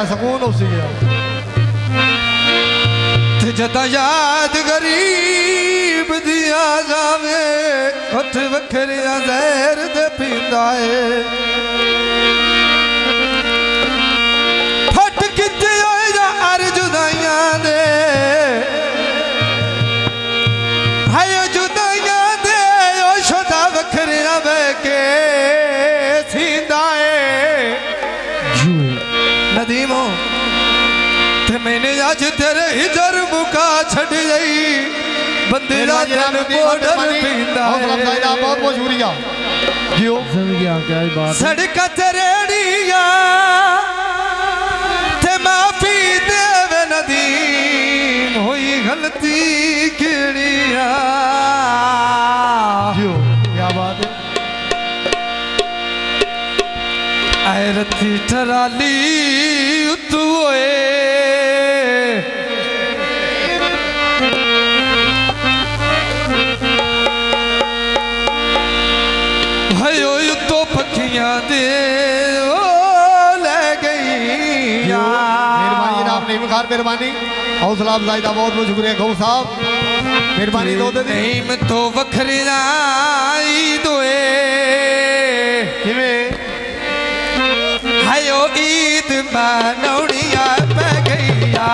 का सुकून उसी गया जदा याद गरीब दिया जावे उठ वखरिया जहर दे पींदा है फट किते होए जा अर जुदाइयां दे हाय जुदाइयां दे ओ शुदा वखरिया वे के सींदा है नदीमो मैंने आज तेरे हिजर मुका छड़ गई बंदे राजन बॉर्डर पींदा है बहुत बहुत शुक्रिया जियो जिंदगी क्या ही बात सड़क तेरेड़िया ते माफी देवे नदीम हुई गलती केड़िया जियो क्या बात है आए रथी टराली उतोए दे ओ ले गई मेहरबानी जनाब नहीं खार मेहरबानी हौसला अफजाई का बहुत बहुत शुक्रिया गौ साहब मेहरबानी दो दे नहीं तो वखरी आई दोए किवें हायो ईद मनौड़िया पै गईया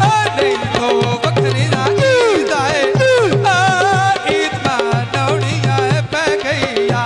नहीं तो वखरी ईद आए ईद मनौड़िया पै गईया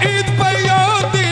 ईद पई होती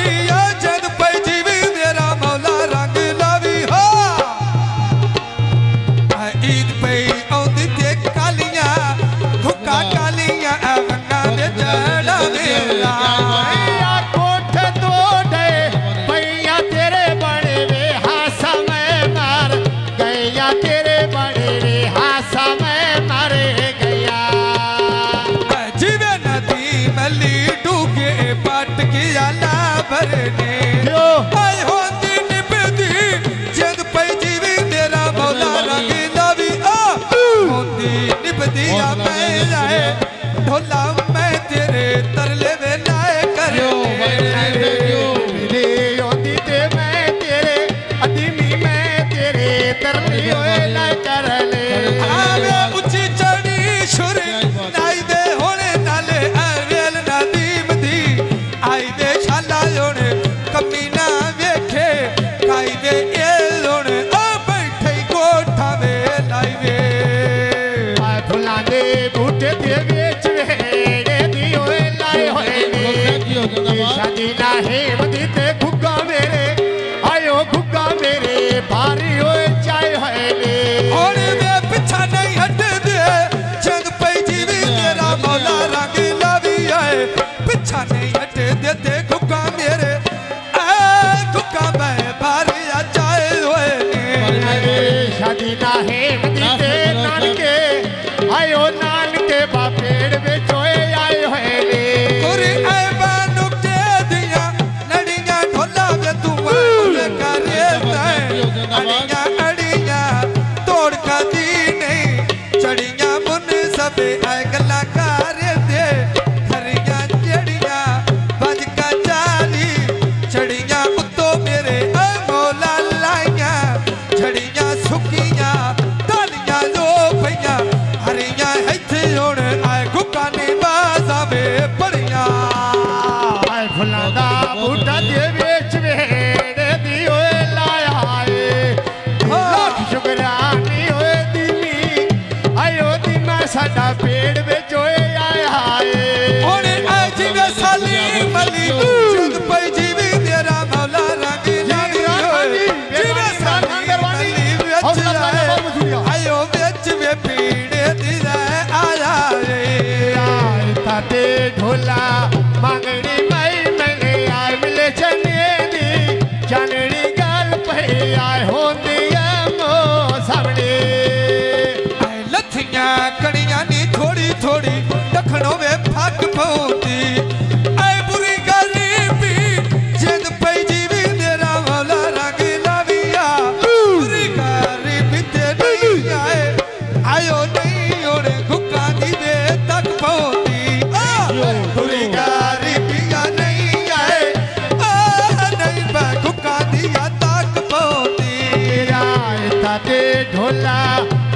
दे ढोला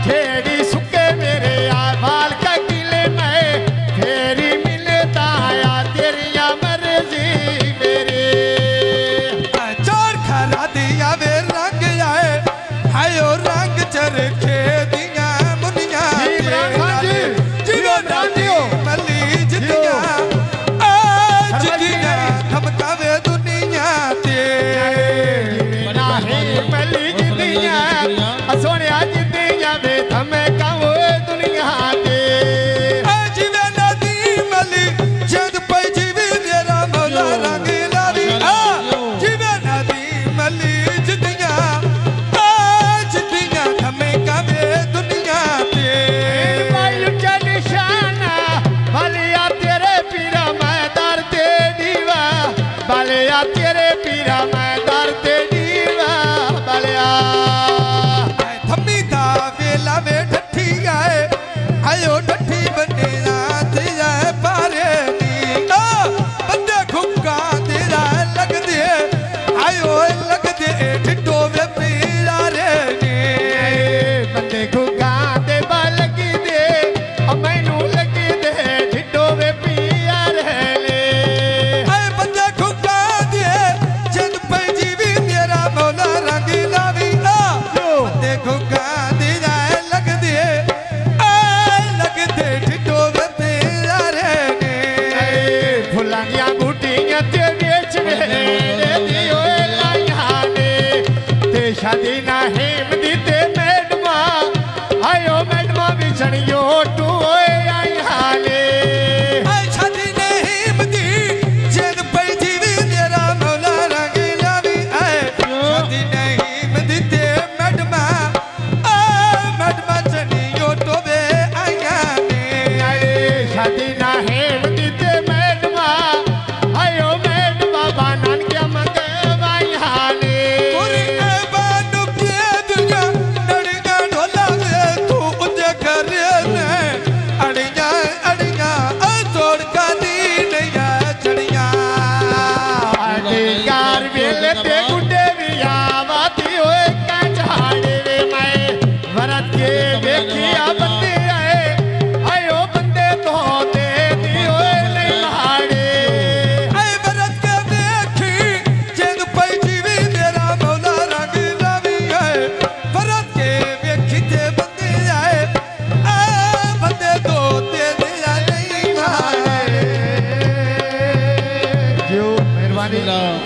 छेड़ी सुके मेरे बाल का किले में फेरी मिलता आया तेरिया मर्जी मेरे चोर खरा दिया वे रंग आए हायो रंग चरखे